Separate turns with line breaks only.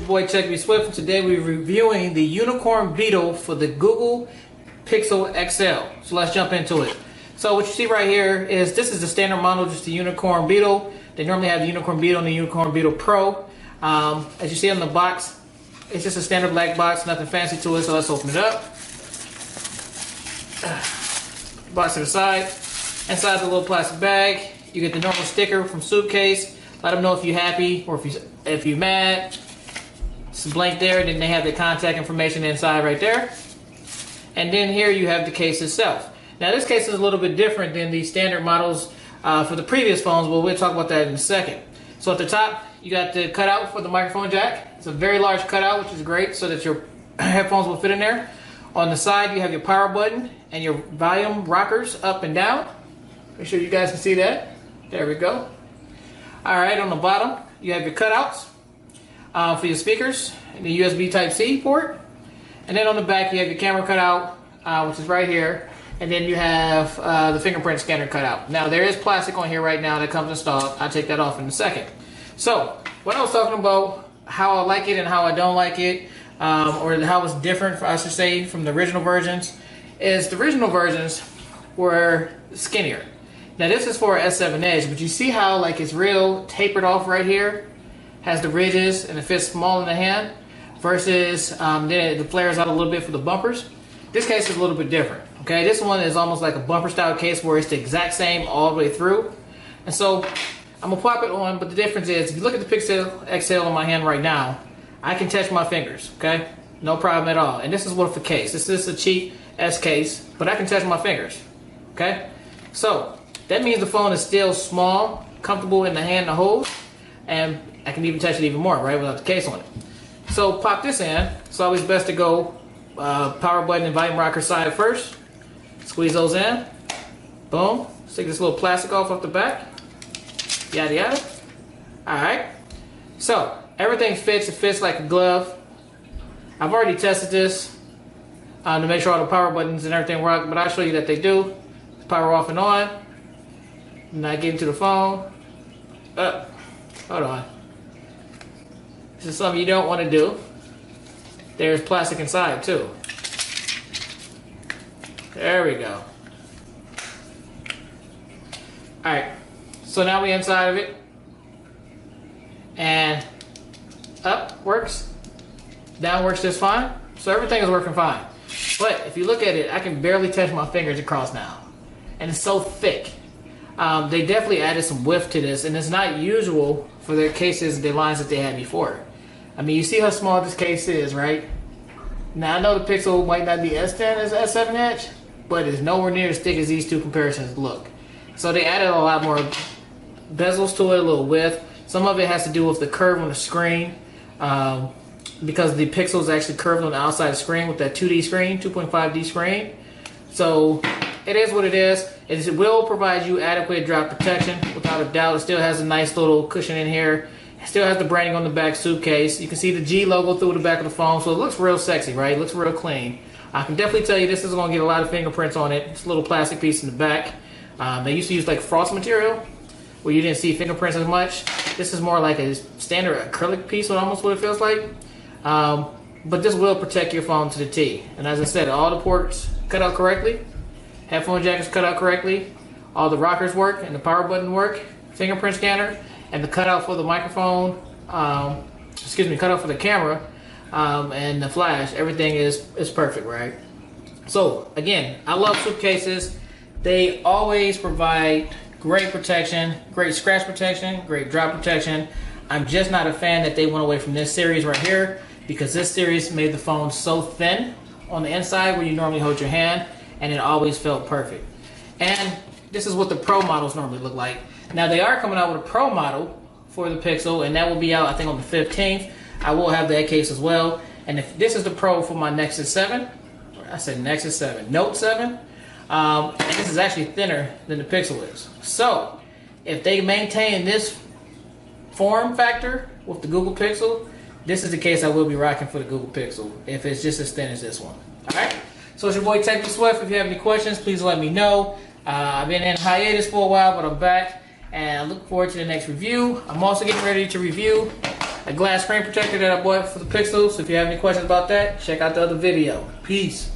your boy Supcase Swift, and today we're reviewing the Unicorn Beetle for the Google Pixel XL. So let's jump into it. So what you see right here is this is the standard model, just the Unicorn Beetle. They normally have the Unicorn Beetle and the Unicorn Beetle Pro. As you see on the box, it's just a standard black box, nothing fancy to it. So let's open it up. Box to the side. Inside the little plastic bag, you get the normal sticker from Supcase. Let them know if you're happy or if you're mad. It's blank there, and then they have the contact information inside right there. And then here you have the case itself. Now this case is a little bit different than the standard models for the previous phones, but we'll talk about that in a second. So at the top, you got the cutout for the microphone jack. It's a very large cutout, which is great so that your headphones will fit in there. On the side, you have your power button and your volume rockers up and down. Make sure you guys can see that. There we go. Alright, on the bottom, you have your cutouts for your speakers and the USB Type-C port. And then on the back, you have your camera cutout, which is right here. And then you have the fingerprint scanner cutout. Now, there is plastic on here right now that comes installed. I'll take that off in a second. So, what I was talking about, how I like it and how I don't like it, or how it's different, I should say, from the original versions, is the original versions were skinnier. Now this is for S7 Edge, but you see how like it's real tapered off right here, has the ridges and it fits small in the hand, versus then it flares out a little bit for the bumpers. This case is a little bit different. Okay, this one is almost like a bumper style case where it's the exact same all the way through. And so I'm gonna pop it on, but the difference is if you look at the Pixel XL in my hand right now, I can touch my fingers. Okay, no problem at all. And this is with the case. This is a cheap S case, but I can touch my fingers. Okay, so that means the phone is still small, comfortable in the hand to hold, and I can even touch it even more, right, without the case on it. So pop this in. It's always best to go power button and volume rocker side first. Squeeze those in. Boom. Take this little plastic off the back. Yada yada. Alright. So everything fits. It fits like a glove. I've already tested this to make sure all the power buttons and everything work, but I'll show you that they do. Power off and on. Now get into the phone. Hold on. This is something you don't want to do. There's plastic inside too. There we go. Alright, so now we're inside of it. And up works. Down works just fine. So everything is working fine. But if you look at it, I can barely touch my fingers across now. And it's so thick. They definitely added some width to this, and it's not usual for their cases, the lines that they had before. I mean, you see how small this case is, right? Now, I know the Pixel might not be as thin as S7 Edge, but it's nowhere near as thick as these two comparisons look. So they added a lot more bezels to it, a little width. Some of it has to do with the curve on the screen, because the Pixel is actually curved on the outside of the screen with that 2D screen, 2.5D screen. So it is what it is. It will provide you adequate drop protection, without a doubt. It still has a nice little cushion in here. It still has the branding on the back Supcase. You can see the G logo through the back of the phone, so it looks real sexy, right? It looks real clean. I can definitely tell you this is going to get a lot of fingerprints on it. It's a little plastic piece in the back. They used to use like frost material, where you didn't see fingerprints as much. This is more like a standard acrylic piece, almost what it feels like. But this will protect your phone to the T. And as I said, all the ports cut out correctly. Headphone jack is cut out correctly. All the rockers work and the power button work. Fingerprint scanner and the cutout for the microphone, cutout for the camera and the flash. Everything is perfect, right? So again, I love Supcases. They always provide great protection, great scratch protection, great drop protection. I'm just not a fan that they went away from this series right here, because this series made the phone so thin on the inside where you normally hold your hand, and it always felt perfect. And this is what the Pro models normally look like. Now they are coming out with a Pro model for the Pixel, and that will be out I think on the 15th. I will have that case as well. And if this is the Pro for my Nexus 7, I said Nexus 7, Note 7, and this is actually thinner than the Pixel is. So if they maintain this form factor with the Google Pixel, this is the case I will be rocking for the Google Pixel, if it's just as thin as this one. Alright? So it's your boy Supcase Swift. If you have any questions, please let me know. I've been in hiatus for a while, but I'm back, and I look forward to the next review. I'm also getting ready to review a glass screen protector that I bought for the Pixel. So if you have any questions about that, check out the other video. Peace.